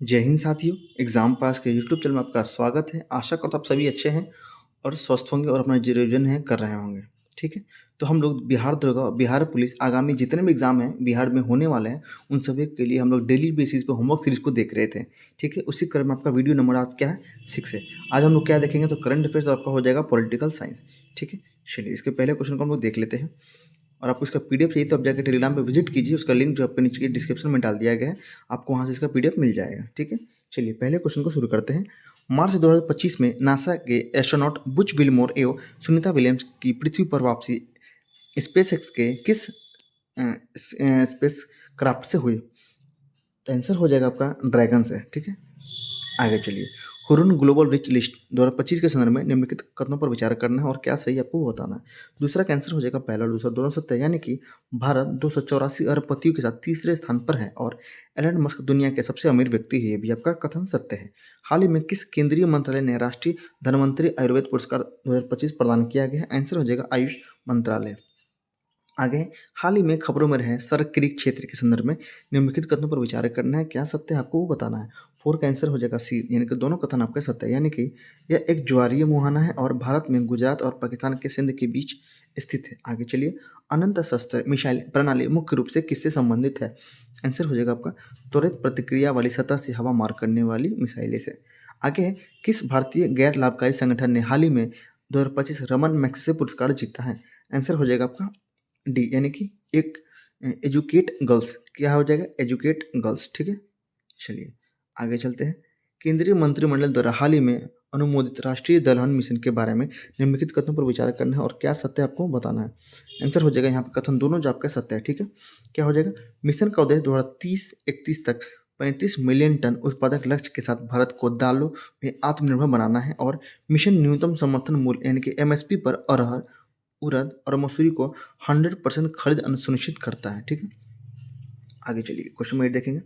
जय हिंद साथियों। एग्जाम पास के यूट्यूब चैनल में आपका स्वागत है। आशा करता हूँ आप सभी अच्छे हैं और स्वस्थ होंगे और अपना जो रिविजन है कर रहे होंगे। ठीक है, तो हम लोग बिहार पुलिस आगामी जितने भी एग्जाम हैं बिहार में होने वाले हैं उन सभी के लिए हम लोग डेली बेसिस पे होमवर्क सीरीज को देख रहे थे। ठीक है, उसी क्रम में आपका वीडियो नंबर आज क्या है 6 है। आज हम लोग क्या देखेंगे तो करंट अफेयर्स और आपका हो जाएगा पॉलिटिकल साइंस। ठीक है, चलिए इसके पहले क्वेश्चन को हम लोग देख लेते हैं। और आपको इसका पीडीएफ चाहिए तो आप जाकर टेलीग्राम पे विजिट कीजिए, उसका लिंक जो आपके नीचे के डिस्क्रिप्शन में डाल दिया गया है, आपको वहाँ से इसका पीडीएफ मिल जाएगा। ठीक है, चलिए पहले क्वेश्चन को शुरू करते हैं। मार्च 2025 में नासा के एस्ट्रोनॉट बुच विल्मोर एवं सुनीता विलियम्स की पृथ्वी पर वापसी स्पेसएक्स के किस स्पेस क्राफ्ट से हुई? तो आंसर हो जाएगा आपका ड्रैगन से। ठीक है, आगे चलिए। हुरुन ग्लोबल रिच लिस्ट 2025 के संदर्भ में निम्नलिखित कथनों पर विचार करना है और क्या सही आपको वो बताना है। दूसरा कैंसर हो जाएगा पहला और दूसरा दोनों सत्य है, यानी कि भारत 284 अरब पतियों के साथ तीसरे स्थान पर है और एलन मस्क दुनिया के सबसे अमीर व्यक्ति है, ये भी आपका कथन सत्य है। हाल ही में किस केंद्रीय मंत्रालय ने राष्ट्रीय धनवंतरी आयुर्वेद पुरस्कार 2025 प्रदान किया गया है? आंसर हो जाएगा आयुष मंत्रालय। आगे, हाल ही में खबरों में रहे सरक क्रीक क्षेत्र के संदर्भ में निम्नलिखित कथनों पर विचार करना है, क्या सत्य है आपको वो बताना है। 4 का आंसर हो जाएगा सी, यानी कि दोनों कथन आपके सत्य है, यानी कि यह एक ज्वारीय मुहाना है और भारत में गुजरात और पाकिस्तान के सिंध के बीच स्थित है। आगे चलिए। अनंत शस्त्र मिसाइल प्रणाली मुख्य रूप से किससे संबंधित है? आंसर हो जाएगा आपका त्वरित प्रतिक्रिया वाली सतह से हवा मार करने वाली मिसाइलें से। आगे है, किस भारतीय गैर लाभकारी संगठन ने हाल ही में 2025 रमन मैग्सेसे पुरस्कार जीता है? आंसर हो जाएगा आपका डी, यानी कि एक एजुकेट गर्ल्स। क्या हो जाएगा? Educate girls. ठीक है, चलिए आगे चलते हैं। केंद्रीय मंत्रिमंडल द्वारा हाल ही में अनुमोदित राष्ट्रीय दलहन मिशन के बारे में निम्नलिखित कथनों पर विचार करना है और क्या सत्य है आपको बताना है। आंसर हो जाएगा यहाँ पर कथन दोनों जो आपका सत्य है। ठीक है, क्या हो जाएगा? मिशन का उद्देश्य 2030-31 तक 35 मिलियन टन उत्पादक लक्ष्य के साथ भारत को दालों में आत्मनिर्भर बनाना है और मिशन न्यूनतम समर्थन मूल्य यानी कि एमएसपी पर अरहर, उड़द और मसूरी को 100% खरीद सुनिश्चित करता है। ठीक है, आगे चलिए क्वेश्चन में देखेंगे।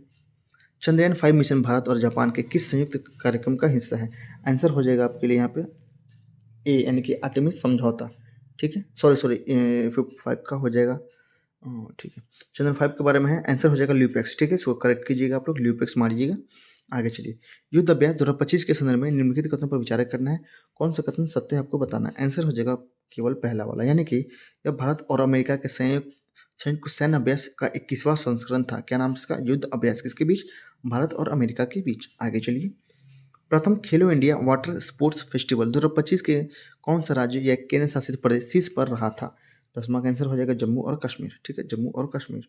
चंद्रयान 5 मिशन भारत और जापान के किस संयुक्त कार्यक्रम का हिस्सा है? आंसर हो जाएगा आपके लिए यहाँ पे ए, यानी कि आर्टेमिस समझौता। ठीक है, सॉरी सॉरी 5 का हो जाएगा। ठीक है, चंद्रयान 5 के बारे में है, आंसर हो जाएगा ल्यूपेक्स। ठीक है, इसको करेक्ट कीजिएगा, आप लोग ल्यूपेक्स मारिएगा। आगे चलिए। युद्ध अभ्यास 2025 के संदर्भ में निम्नलिखित कथनों पर विचार करना है, कौन सा कथन सत्य है आपको बताना है। आंसर हो जाएगा केवल पहला वाला, यानी कि यह भारत और अमेरिका के संयुक्त संयुक्त सैन्य अभ्यास का 21वां संस्करण था। क्या नाम इसका? युद्ध अभ्यास। किसके बीच? भारत और अमेरिका के बीच। आगे चलिए। प्रथम खेलो इंडिया वाटर स्पोर्ट्स फेस्टिवल 2025 के कौन सा राज्य या केंद्र शासित प्रदेश शीर्ष पर रहा था? 10वां का आंसर हो जाएगा जम्मू और कश्मीर। ठीक है, जम्मू और कश्मीर।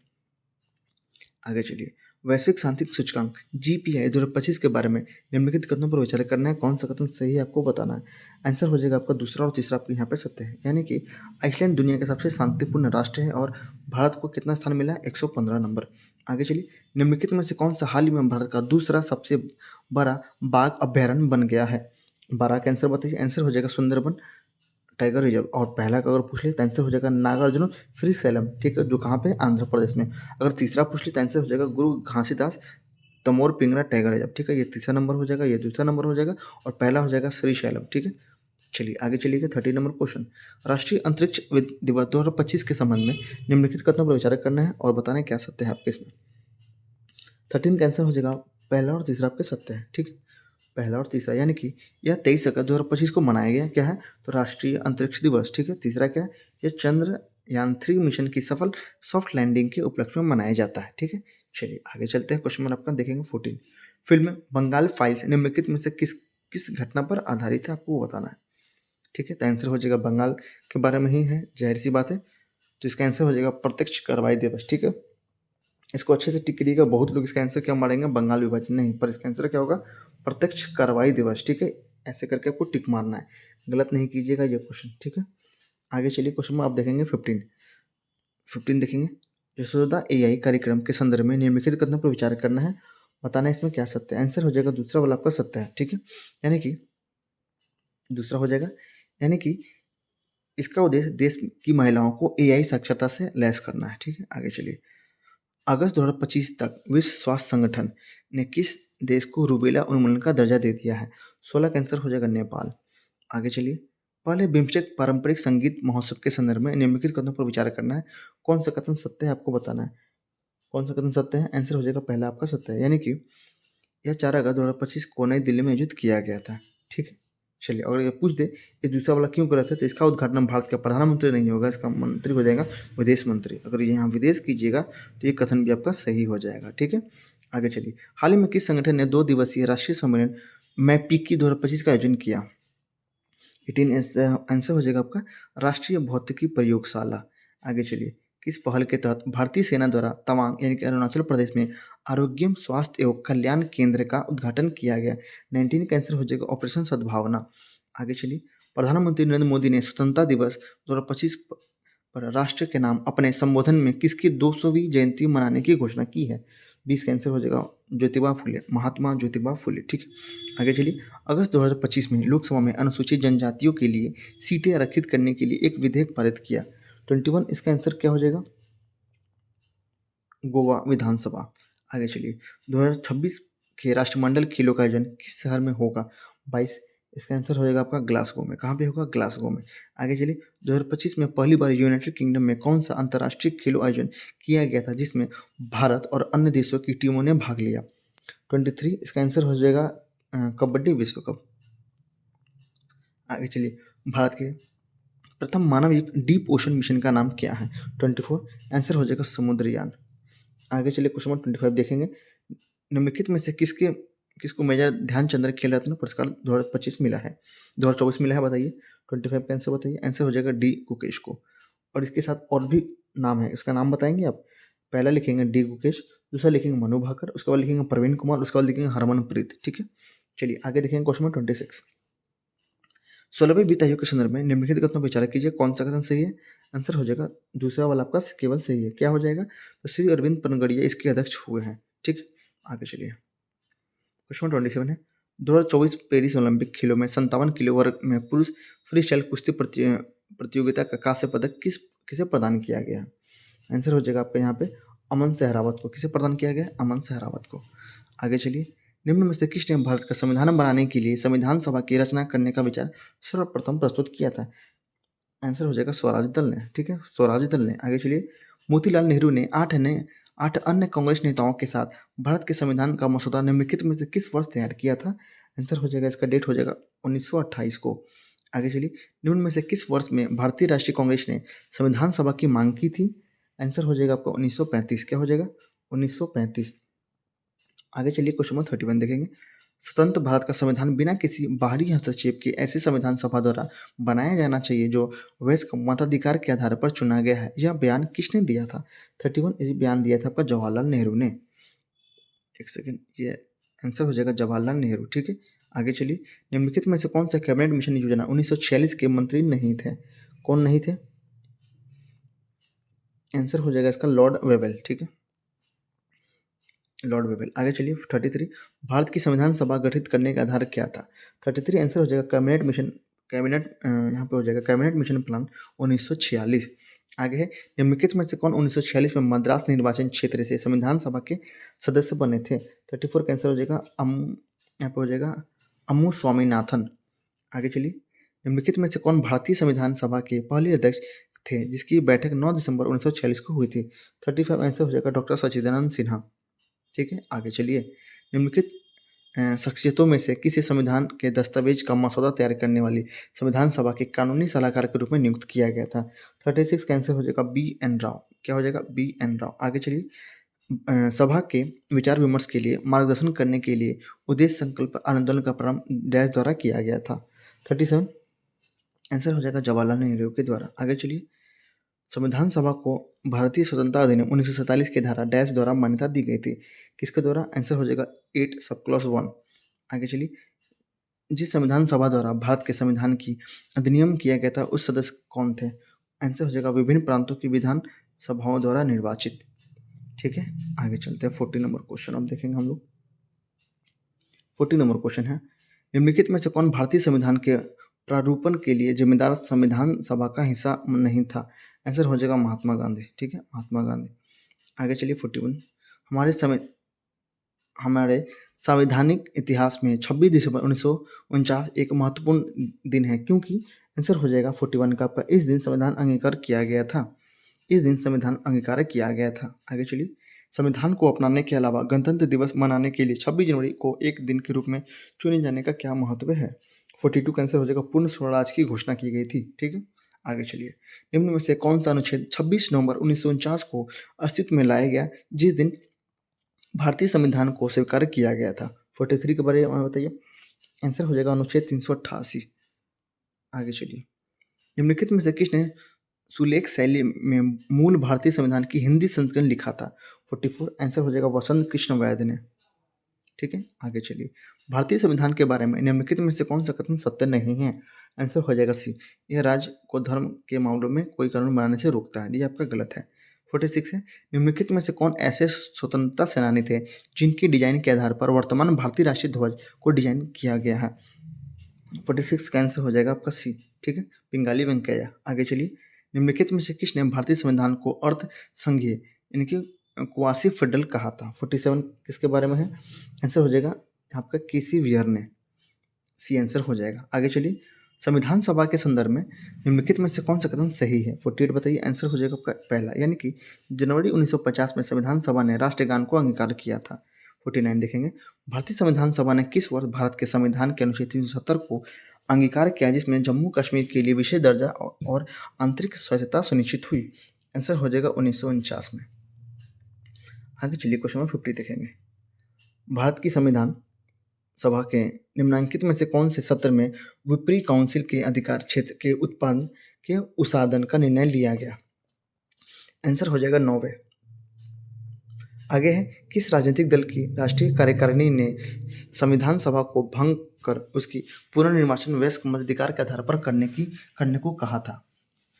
आगे चलिए। वैश्विक शांति सूचकांक जीपीआई 2025 के बारे में निम्नलिखित कथनों पर विचार करना है, कौन सा कथन सही है आपको बताना है। आंसर हो जाएगा आपका दूसरा और तीसरा आपके यहाँ पे सत्य है, यानी कि आइसलैंड दुनिया का सबसे शांतिपूर्ण राष्ट्र है और भारत को कितना स्थान मिला है? 115 नंबर। आगे चलिए। निम्नलिखित में से कौन सा हाल ही में भारत का दूसरा सबसे बड़ा बाघ अभ्यारण्य बन गया है? 12 का आंसर बताइए। आंसर हो जाएगा सुंदरबन टाइगर रिजर्व। और पहला का अगर पूछ ले तो आंसर हो जाएगा नागार्जुन श्रीशैलम। ठीक है, जो कहाँ पे? आंध्र प्रदेश में। अगर तीसरा पूछ ले तो आंसर हो जाएगा गुरु घासीदास तमोर पिंगला टाइगर रिजर्व। ठीक है, ये तीसरा नंबर हो जाएगा, ये दूसरा नंबर हो जाएगा और पहला हो जाएगा श्रीशैलम। ठीक है, चलिए आगे चलिएगा। 30 नंबर क्वेश्चन। राष्ट्रीय अंतरिक्ष दिवस 2025 के संबंध में निम्नलिखित कथनों पर विचार करना है और बताना है क्या सत्य है आपके इसमें। 13 का आंसर हो जाएगा पहला और तीसरा आपके सत्य है। ठीक है, पहला और तीसरा, यानी कि यह 23 अगस्त 2025 को मनाया गया। क्या है? तो राष्ट्रीय अंतरिक्ष दिवस। ठीक है, तीसरा क्या है? यह चंद्रयान 3 मिशन की सफल सॉफ्ट लैंडिंग के उपलक्ष्य में मनाया जाता है। ठीक है, चलिए आगे चलते हैं। क्वेश्चन नंबर आपका देखेंगे 14। फिल्म बंगाल फाइल्स निम्नलिखित में से किस किस घटना पर आधारित है, आपको वो बताना है। ठीक है, तो आंसर हो जाएगा बंगाल के बारे में ही है, जाहिर सी बात है। तो इसका आंसर हो जाएगा प्रत्यक्ष कार्रवाई दिवस। ठीक है, इसको अच्छे से टिक करिएगा। बहुत लोग इसका आंसर क्या मारेंगे? बंगाल विभाजन। नहीं, पर इसका आंसर क्या होगा? प्रत्यक्ष कार्रवाई दिवस। ठीक है, ऐसे करके आपको टिक मारना है, गलत नहीं कीजिएगा ये क्वेश्चन। ठीक है, आगे चलिए। क्वेश्चन में आप देखेंगे 15 देखेंगे। यशोदा एआई कार्यक्रम के संदर्भ में निम्नलिखित कथनों पर विचार करना है, बताना है इसमें क्या सत्य है। आंसर हो जाएगा दूसरा वाला आपका सत्य है। ठीक है, यानी कि दूसरा हो जाएगा, यानी कि इसका उद्देश्य देश की महिलाओं को एआई साक्षरता से लैस करना है। ठीक है, आगे चलिए। अगस्त 2025 तक विश्व स्वास्थ्य संगठन ने किस देश को रूबेला उन्मूलन का दर्जा दे दिया है? 16 का आंसर हो जाएगा नेपाल। आगे चलिए। पहले बिम्स्टेक पारंपरिक संगीत महोत्सव के संदर्भ में निम्नलिखित कथनों पर विचार करना है, कौन सा कथन सत्य है आपको बताना है। कौन सा कथन सत्य है? आंसर हो जाएगा पहला आपका सत्य है, यानी कि यह 4 अगस्त 2025 को नई दिल्ली में आयोजित किया गया था। ठीक है, चलिए अगर ये पूछ दे ये दूसरा वाला क्यों गलत है, तो इसका उद्घाटन भारत का प्रधानमंत्री नहीं होगा, इसका मंत्री हो जाएगा विदेश मंत्री। अगर यहाँ विदेश कीजिएगा तो ये कथन भी आपका सही हो जाएगा। ठीक है, आगे चलिए। हाल ही में किस संगठन ने 2 दिवसीय राष्ट्रीय सम्मेलन मैपीकी 2025 का आयोजन किया? 18 आंसर हो जाएगा आपका राष्ट्रीय भौतिकी प्रयोगशाला। आगे चलिए। किस पहल के तहत भारतीय सेना द्वारा तवांग यानी कि अरुणाचल प्रदेश में आरोग्यम स्वास्थ्य एवं कल्याण केंद्र का उद्घाटन किया गया? 19 का आंसर हो जाएगा ऑपरेशन सद्भावना। आगे चलिए। प्रधानमंत्री नरेंद्र मोदी ने स्वतंत्रता दिवस 2025 पर राष्ट्र के नाम अपने संबोधन में किसकी 200वीं जयंती मनाने की घोषणा की है? 20 का आंसर हो जाएगा ज्योतिबा फुले, महात्मा ज्योतिबा फुले। ठीक है, आगे चलिए। अगस्त 2025 में लोकसभा में अनुसूचित जनजातियों के लिए सीटें आरक्षित करने के लिए एक विधेयक पारित किया। 21 इसका आंसर क्या हो जाएगा? गोवा विधानसभा। आगे चलिए। 2026 के राष्ट्रमंडल खेलों का आयोजन किस शहर में होगा? 22 इसका आंसर हो जाएगा आपका ग्लासगो में। कहाँ पे होगा? ग्लासगो में। आगे चलिए। 2025 में पहली बार यूनाइटेड किंगडम में कौन सा अंतर्राष्ट्रीय खेलों आयोजन किया गया था जिसमें भारत और अन्य देशों की टीमों ने भाग लिया? 23 इसका आंसर हो जाएगा कबड्डी विश्व कप। आगे चलिए। भारत के प्रथम मानवयुक्त डीप ओशन मिशन का नाम क्या है? 24 आंसर हो जाएगा समुद्रयान। आगे चलिए। क्वेश्चन नंबर 25 देखेंगे। निम्नलिखित में से किसको मेजर ध्यानचंद्र खेल रत्न पुरस्कार 2025 मिला है? 2024 मिला है, बताइए। 25 का आंसर बताइए। आंसर हो जाएगा डी गुकेश को। और इसके साथ और भी नाम है, इसका नाम बताएंगे आप। पहला लिखेंगे डी गुकेश, दूसरा लिखेंगे मनु भाकर, उसके बाद लिखेंगे प्रवीण कुमार, उसके बाद लिखेंगे हरमनप्रीत। ठीक है, चलिए आगे देखेंगे क्वेश्चन नंबर 26। 16वें वित्त आयोग के संदर्भ में निम्नलिखित कथनों पर विचार कीजिए, कौन सा कथन सही है? आंसर हो जाएगा दूसरा वाला आपका केवल सही है। क्या हो जाएगा? तो श्री अरविंद पनगड़िया इसके अध्यक्ष हुए हैं। ठीक, आगे चलिए। क्वेश्चन 27 है। 2024 पेरिस ओलंपिक खेलों में 57 किलो वर्ग में पुरुष फ्री स्टाइल कुश्ती प्रतियोगिता का कांस्य पदक किसे प्रदान किया गया? आंसर हो जाएगा आपका यहाँ पे अमन सहरावत को। किसे प्रदान किया गया? अमन सहरावत को। आगे चलिए। निम्न में से किसने भारत का संविधान बनाने के लिए संविधान सभा की रचना करने का विचार सर्वप्रथम प्रस्तुत किया था? आंसर हो जाएगा स्वराज दल ने। ठीक है, स्वराज दल ने। आगे चलिए। मोतीलाल नेहरू ने 8 अन्य कांग्रेस नेताओं के साथ भारत के संविधान का मसौदा निम्नलिखित में से किस वर्ष तैयार किया था? आंसर हो जाएगा इसका डेट हो जाएगा 1928 को। आगे चलिए। निम्न में से किस वर्ष में भारतीय राष्ट्रीय कांग्रेस ने संविधान सभा की मांग की थी? आंसर हो जाएगा आपका 1935। क्या हो जाएगा? 1935। आगे चलिए। क्वेश्चन नंबर 31 देखेंगे। स्वतंत्र भारत का संविधान बिना किसी बाहरी हस्तक्षेप के ऐसे संविधान सभा द्वारा बनाया जाना चाहिए जो वयस्क मताधिकार के आधार पर चुना गया है, यह बयान किसने दिया था? 31 इस बयान दिया था आपका जवाहरलाल नेहरू ने। एक सेकेंड, ये आंसर हो जाएगा जवाहरलाल नेहरू। ठीक है, आगे चलिए। निम्नलिखित में से कौन सा कैबिनेट मिशन योजना 1946 के मंत्री नहीं थे? कौन नहीं थे? आंसर हो जाएगा इसका लॉर्ड वेवेल। ठीक है, लॉर्ड वेवेल। आगे चलिए। 33 भारत की संविधान सभा गठित करने का आधार क्या था? 33 आंसर हो जाएगा कैबिनेट मिशन। यहाँ पे हो जाएगा कैबिनेट मिशन प्लान 1946। आगे है। निम्नलिखित में से कौन 1946 में मद्रास निर्वाचन क्षेत्र से संविधान सभा के सदस्य बने थे? 34 का आंसर हो जाएगा यहाँ पे हो जाएगा अम्मू स्वामीनाथन। आगे चलिए। निम्नलिखित में से कौन भारतीय संविधान सभा के पहले अध्यक्ष थे जिसकी बैठक 9 दिसंबर 1946 को हुई थी? 35 आंसर हो जाएगा डॉक्टर सच्चिदानंद सिन्हा। ठीक है, आगे चलिए। निम्नलिखित शख्सियतों में से किसी संविधान के दस्तावेज का मसौदा तैयार करने वाली संविधान सभा के कानूनी सलाहकार के रूप में नियुक्त किया गया था? 36 का आंसर हो जाएगा बी एन राव। क्या हो जाएगा? B N Rao. आगे चलिए। सभा के विचार विमर्श के लिए मार्गदर्शन करने के लिए उद्देश्य संकल्प आंदोलन का प्रारंभ डैश द्वारा किया गया था? 37 आंसर हो जाएगा जवाहरलाल नेहरू के द्वारा। आगे चलिए। संविधान सभा को भारतीय स्वतंत्रता अधिनियम 1947 के धारा डैश द्वारा मान्यता दी गई थी? किसके द्वारा? आंसर हो जाएगा 8 सब क्लॉज 1। आगे चलिए। जिस संविधान सभा द्वारा भारत के संविधान की अधिनियम किया गया था उस सदस्य कौन थे? आंसर हो जाएगा विभिन्न प्रांतों की विधान सभाओं द्वारा निर्वाचित। ठीक है, आगे चलते हैं। 40 नंबर क्वेश्चन अब देखेंगे हम लोग। 40 नंबर क्वेश्चन है। निम्नलिखित में से कौन भारतीय संविधान के प्रारूपण के लिए जिम्मेदार संविधान सभा का हिस्सा नहीं था? आंसर हो जाएगा महात्मा गांधी। ठीक है, महात्मा गांधी। आगे चलिए। 41 हमारे संवैधानिक इतिहास में 26 दिसंबर 1949 एक महत्वपूर्ण दिन है क्योंकि? आंसर हो जाएगा 41 का आपका इस दिन संविधान अंगीकार किया गया था। इस दिन संविधान अंगीकार किया गया था। आगे चलिए। संविधान को अपनाने के अलावा गणतंत्र दिवस मनाने के लिए 26 जनवरी को एक दिन के रूप में चुने जाने का क्या महत्व है? 42 का आंसर हो जाएगा, पूर्ण स्वराज की घोषणा की गई थी। ठीक है, आगे चलिए। निम्न में से कौन सा अनुच्छेद 26 नवंबर 1949 को अस्तित्व में लाया गया, जिस दिन भारतीय संविधान को स्वीकार किया गया था? 43 के बारे में बताइए। आंसर हो जाएगा अनुच्छेद 388। आगे चलिए। निम्नलिखित में से किसने सुलेख शैली में मूल भारतीय संविधान की हिंदी संस्करण लिखा था? 44 आंसर हो जाएगा वसंत कृष्ण वैद ने। ठीक है, आगे चलिए। भारतीय संविधान के बारे में निम्नलिखित में से कौन सा कथन सत्य नहीं है? आंसर हो जाएगा सी, यह राज्य को धर्म के मामलों में कोई कानून बनाने से रोकता है। ये आपका गलत है। 46 है, निम्नलिखित में से कौन ऐसे स्वतंत्रता सेनानी थे जिनकी डिजाइन के आधार पर वर्तमान भारतीय राष्ट्रीय ध्वज को डिजाइन किया गया है? 46 का आंसर हो जाएगा आपका सी। ठीक है, पिंगाली वेंकैया। आगे चलिए। निम्नलिखित में से किसने भारतीय संविधान को अर्ध संघीय यानी कि क्वासी फेडरल कहा था? 47 किसके बारे में है? आंसर हो जाएगा आपका केसी वियर ने। सी आंसर हो जाएगा। आगे चलिए। संविधान सभा के संदर्भ में निम्नलिखित में से कौन सा कथन सही है? 48 बताइए। आंसर हो जाएगा आपका पहला, यानी कि जनवरी 1950 में संविधान सभा ने राष्ट्रगान को अंगीकार किया था। 49 देखेंगे। भारतीय संविधान सभा ने किस वर्ष भारत के संविधान के अनुच्छेद 370 को अंगीकार किया, जिसमें जम्मू कश्मीर के लिए विशेष दर्जा और आंतरिक स्वायत्तता सुनिश्चित हुई? आंसर हो जाएगा 1949 में। आगे चलिए, क्वेश्चन नंबर 50 देखेंगे। भारत की संविधान सभा के निम्नलिखित में से कौन से सत्र में विप्री काउंसिल के अधिकार क्षेत्र के उत्पादन के उसादन का निर्णय लिया गया? आंसर हो जाएगा 9वें। आगे है, किस राजनीतिक दल की राष्ट्रीय कार्यकारिणी ने संविधान सभा को भंग कर उसकी पुनर्निर्वाचन वयस्क मताधिकार के आधार पर करने को कहा था?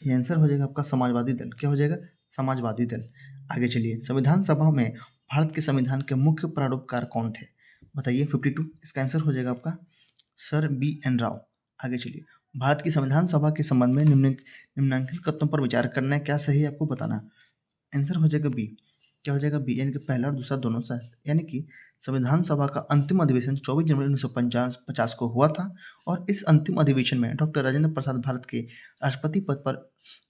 ये आंसर हो जाएगा आपका समाजवादी दल। क्या हो जाएगा? समाजवादी दल। आगे चलिए। संविधान सभा में भारत के संविधान के मुख्य प्रारूपकार कौन थे? बताइए। 52 इसका आंसर हो जाएगा आपका सर BN राव। आगे चलिए। भारत की संविधान सभा के संबंध में निम्नलिखित कथनों पर विचार करना है, क्या सही है आपको बताना। आंसर हो जाएगा बी। क्या हो जाएगा? बी, यानी कि पहला और दूसरा दोनों सही। यानी कि संविधान सभा का अंतिम अधिवेशन 24 जनवरी 1950 को हुआ था और इस अंतिम अधिवेशन में डॉक्टर राजेंद्र प्रसाद भारत के राष्ट्रपति पद पर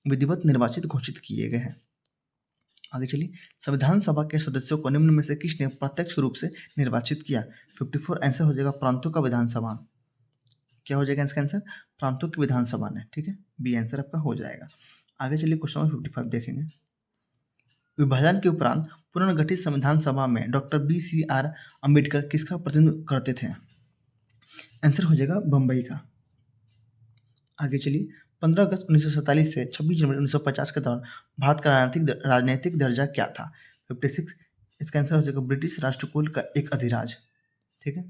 विधिवत निर्वाचित घोषित किए गए हैं। आगे चलिए। संविधान सभा के सदस्यों को निम्न में से किसने प्रत्यक्ष रूप से निर्वाचित किया? 54 आंसर हो जाएगा प्रांतों का विधानसभा। क्या हो जाएगा इसका आंसर? प्रांतों की विधानसभा ने। ठीक है, बी आंसर आपका हो जाएगा। आगे चलिए, क्वेश्चन नंबर 55 देखेंगे। विभाजन के उपरांत पुनर्गठित संविधान सभा में डॉक्टर BCR अम्बेडकर किसका प्रतिनिधित्व करते थे? आंसर हो जाएगा बम्बई का। आगे चलिए। 15 अगस्त 1947 से 26 जनवरी 1950 के दौरान भारत का राजनीतिक दर्जा क्या था? 56 इसका आंसर हो जाएगा ब्रिटिश राष्ट्रकूल का एक अधिराज। ठीक है,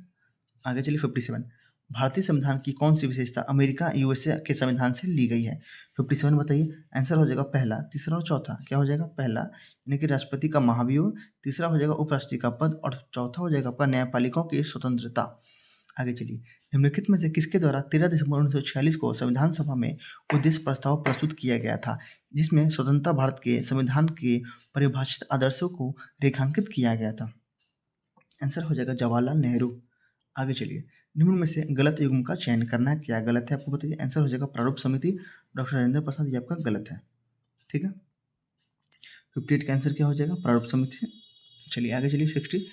आगे चलिए। 57 भारतीय संविधान की कौन सी विशेषता अमेरिका USA के संविधान से ली गई है? 57 बताइए। आंसर हो जाएगा पहला, तीसरा और चौथा। क्या हो जाएगा? पहला यानी कि राष्ट्रपति का महाभियोग, तीसरा हो जाएगा उपराष्ट्रपति का पद और चौथा हो जाएगा आपका न्यायपालिकाओं की स्वतंत्रता। आगे चलिए। निम्नलिखित में से किसके द्वारा 13 दिसंबर 1946 को संविधान सभा में उद्देश्य प्रस्ताव प्रस्तुत किया गया था, जिसमें स्वतंत्रता भारत के संविधान के परिभाषित आदर्शों को रेखांकित किया गया था? आंसर हो जाएगा जवाहरलाल नेहरू। आगे चलिए। निम्न में से गलत युग्म का चयन करना है, क्या गलत है आपको बताइए। आंसर हो जाएगा प्रारूप समिति, डॉक्टर राजेंद्र प्रसाद। ये आपका गलत है। ठीक है, 58 का आंसर क्या हो जाएगा? प्रारूप समिति। चलिए आगे चलिए। 60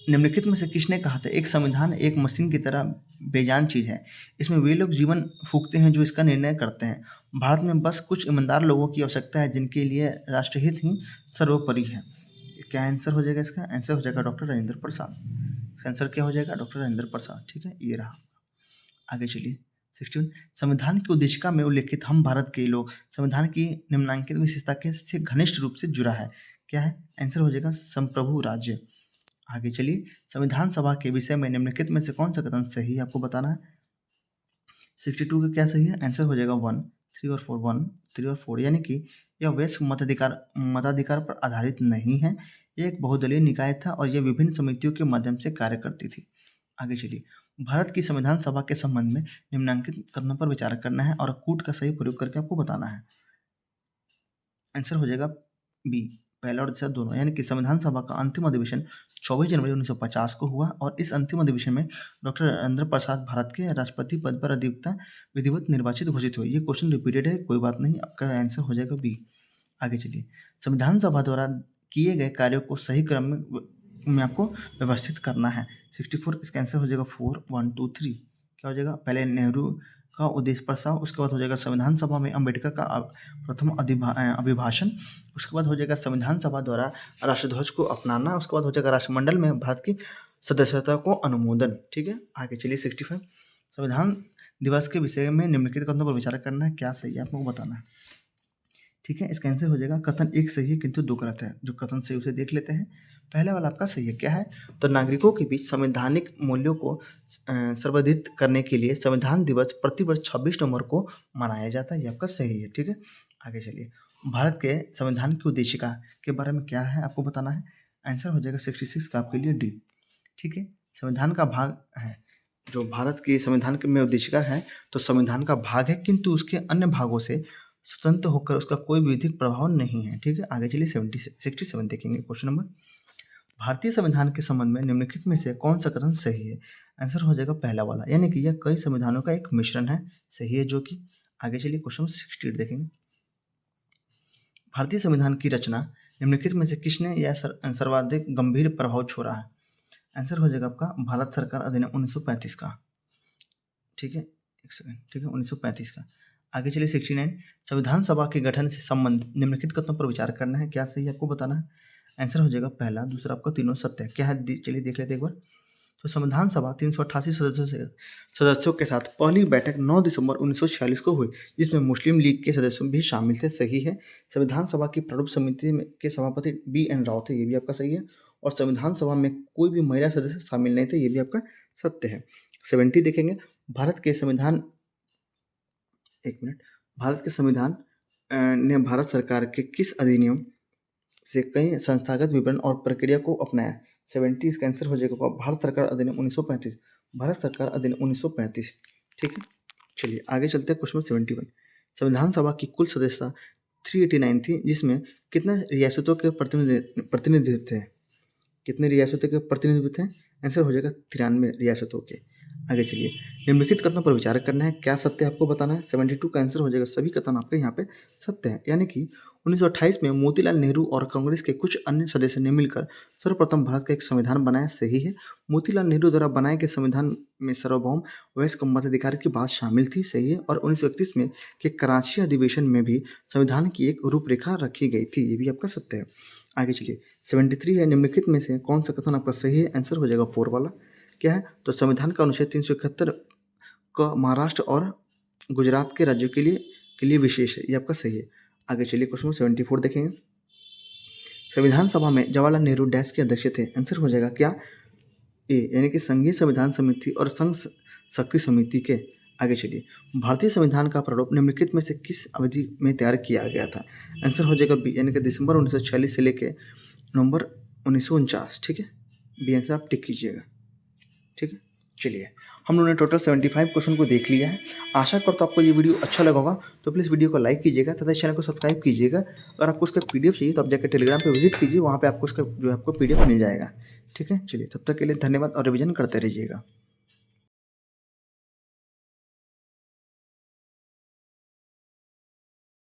निम्नलिखित में से किसने कहा था एक संविधान एक मशीन की तरह बेजान चीज है, इसमें वे लोग जीवन फूंकते हैं जो इसका निर्णय करते हैं। भारत में बस कुछ ईमानदार लोगों की आवश्यकता है जिनके लिए राष्ट्रहित ही सर्वोपरि है। क्या आंसर हो जाएगा इसका? आंसर हो जाएगा डॉक्टर राजेंद्र प्रसाद। आंसर क्या हो जाएगा? डॉक्टर राजेंद्र प्रसाद। ठीक है, ये रहा। आगे चलिए। 61 संविधान की उद्देशिका में उल्लेखित हम भारत के लोग संविधान की निम्नलिखित विशेषता के से घनिष्ठ रूप से जुड़ा है, क्या है? आंसर हो जाएगा संप्रभु राज्य। आगे चलिए। संविधान सभा के विषय में निम्नलिखित में से कौन सा कथन सही है आपको बताना है। 62 का क्या सही है? आंसर हो जाएगा 1, 3 और 4। 1, 3 और 4 यानी कि यह वयस्क मताधिकार पर आधारित नहीं है। यह एक बहुदलीय निकाय था और यह विभिन्न समितियों के माध्यम से कार्य करती थी। आगे चलिए। भारत की संविधान सभा के संबंध में निम्नलिखित कथनों पर विचार करना है और कूट का सही प्रयोग करके आपको बताना है। आंसर हो जाएगा बी, पहला और दूसरा दोनों। यानी कि संविधान सभा का अंतिम अधिवेशन 24 जनवरी 1950 को हुआ और इस अंतिम अधिवेशन में डॉक्टर राजेंद्र प्रसाद भारत के राष्ट्रपति पद पर विधिवत निर्वाचित घोषित हुए। ये क्वेश्चन रिपीटेड है, कोई बात नहीं, आपका आंसर हो जाएगा बी। आगे चलिए। संविधान सभा द्वारा किए गए कार्यों को सही क्रम में आपको व्यवस्थित करना है। 64 इसका आंसर हो जाएगा 4 1 2 3। क्या हो जाएगा? पहले नेहरू का उद्देश्य प्रस्ताव, उसके बाद हो जाएगा संविधान सभा में अम्बेडकर का प्रथम अभिभाषण, उसके बाद हो जाएगा संविधान सभा द्वारा राष्ट्रध्वज को अपनाना, उसके बाद हो जाएगा राष्ट्रमंडल में भारत की सदस्यता को अनुमोदन। ठीक है, आगे चलिए 65 संविधान दिवस के विषय में निम्नलिखित कथनों पर विचार करना है, क्या सही है आपको बताना है। ठीक है, इसका आंसर हो जाएगा कथन एक सही है किंतु दो गलत है। जो कथन सही उसे देख लेते हैं। पहला वाला आपका सही है, क्या है? तो नागरिकों के बीच संवैधानिक मूल्यों को संवर्धित करने के लिए संविधान दिवस प्रतिवर्ष 26 नवंबर को मनाया जाता है, ये आपका सही है। ठीक है, आगे चलिए। भारत के संविधान की उद्देशिका के बारे में क्या है आपको बताना है। आंसर हो जाएगा 66 का आपके लिए डी। ठीक है, संविधान का भाग है, जो भारत की संविधान में उद्देशिका है तो संविधान का भाग है किंतु उसके अन्य भागों से स्वतंत्र होकर उसका कोई विधिक प्रभाव नहीं है। ठीक है, आगे चलिए 67 देखेंगे क्वेश्चन नंबर। भारतीय संविधान के संबंध में निम्नलिखित में से कौन सा कथन सही है। आंसर हो जाएगा पहला वाला, यानी कि यह कई संविधानों का एक मिश्रण है, सही है जो कि। आगे चलिए क्वेश्चन 68 देखेंगे। भारतीय संविधान की रचना निम्नलिखित में से किसने यह सर्वाधिक गंभीर प्रभाव छोड़ा है। आंसर हो जाएगा आपका भारत सरकार अधिनियम 1935 का। ठीक है, एक सेकंड। ठीक है, 1935 का। आगे चलिए 69 संविधान सभा के गठन से संबंधित निम्नलिखित कथनों पर विचार करना है, क्या सही आपको बताना है। आंसर हो जाएगा पहला, दूसरा आपका तीनों सत्य है। क्या है चलिए देख लेते हैं एक बार। तो संविधान सभा 388 सदस्यों के साथ पहली बैठक 9 दिसंबर 1946 को हुई, जिसमें मुस्लिम लीग के सदस्य भी शामिल थे, सही है। संविधान सभा की प्रारूप समिति के सभापति BN राव थे, ये भी आपका सही है। और संविधान सभा में कोई भी महिला सदस्य शामिल नहीं थे, ये भी आपका सत्य है। 70 देखेंगे। भारत के संविधान भारत के संविधान ने भारत सरकार के किस अधिनियम से कई संस्थागत विवरण और प्रक्रिया को अपनाया। 70 इसका आंसर हो जाएगा भारत सरकार अधिनियम 1935। भारत सरकार अधिनियम 1935। ठीक है, चलिए आगे चलते हैं क्वेश्चन 71। संविधान सभा की कुल सदस्यता 389 थी, जिसमें कितने रियासतों के प्रतिनिधित्व थे। कितने रियासतों के प्रतिनिधित्व थे। आंसर हो जाएगा 93 रियासतों के। आगे चलिए, निम्नलिखित कथनों पर विचार करना है, क्या सत्य आपको बताना है। 72 का आंसर हो जाएगा सभी कथन आपके यहाँ पे सत्य है, यानी कि 1928 में मोतीलाल नेहरू और कांग्रेस के कुछ अन्य सदस्य ने मिलकर सर्वप्रथम भारत का एक संविधान बनाया, सही है। मोतीलाल नेहरू द्वारा बनाए गए संविधान में सार्वभौम वयस्क मताधिकार की बात शामिल थी, सही है। और 1931 में के कराची अधिवेशन में भी संविधान की एक रूपरेखा रखी गई थी, ये भी आपका सत्य है। आगे चलिए 73 है, निम्नलिखित में से कौन सा कथन आपका सही है। आंसर हो जाएगा 4 वाला, क्या है। तो संविधान का अनुच्छेद 371 का महाराष्ट्र और गुजरात के राज्यों के लिए विशेष है, ये आपका सही है। आगे चलिए क्वेश्चन 74 देखेंगे। संविधान सभा में जवाहरलाल नेहरू डैश के अध्यक्ष थे। आंसर हो जाएगा क्या, ए, यानी कि संघीय संविधान समिति और संघ शक्ति समिति के। आगे चलिए, भारतीय संविधान का प्रारूप निम्नलिखित में से किस अवधि में तैयार किया गया था। आंसर हो जाएगा बी, यानी कि दिसंबर 1946 से लेकर नवंबर 1949। ठीक है, बी आंसर आप टिक कीजिएगा। ठीक है, चलिए हम लोगों ने टोटल 75 क्वेश्चन को देख लिया है। आशा करता हूँ आपको ये वीडियो अच्छा लगा होगा, तो प्लीज़ वीडियो को लाइक कीजिएगा तथा इस चैनल को सब्सक्राइब कीजिएगा। अगर आपको उसका PDF चाहिए तो आप जाकर टेलीग्राम पे विजिट कीजिए, वहाँ पे आपको उसका जो है आपको PDF मिल जाएगा। ठीक है, चलिए तब तक के लिए धन्यवाद और रिवीजन करते रहिएगा।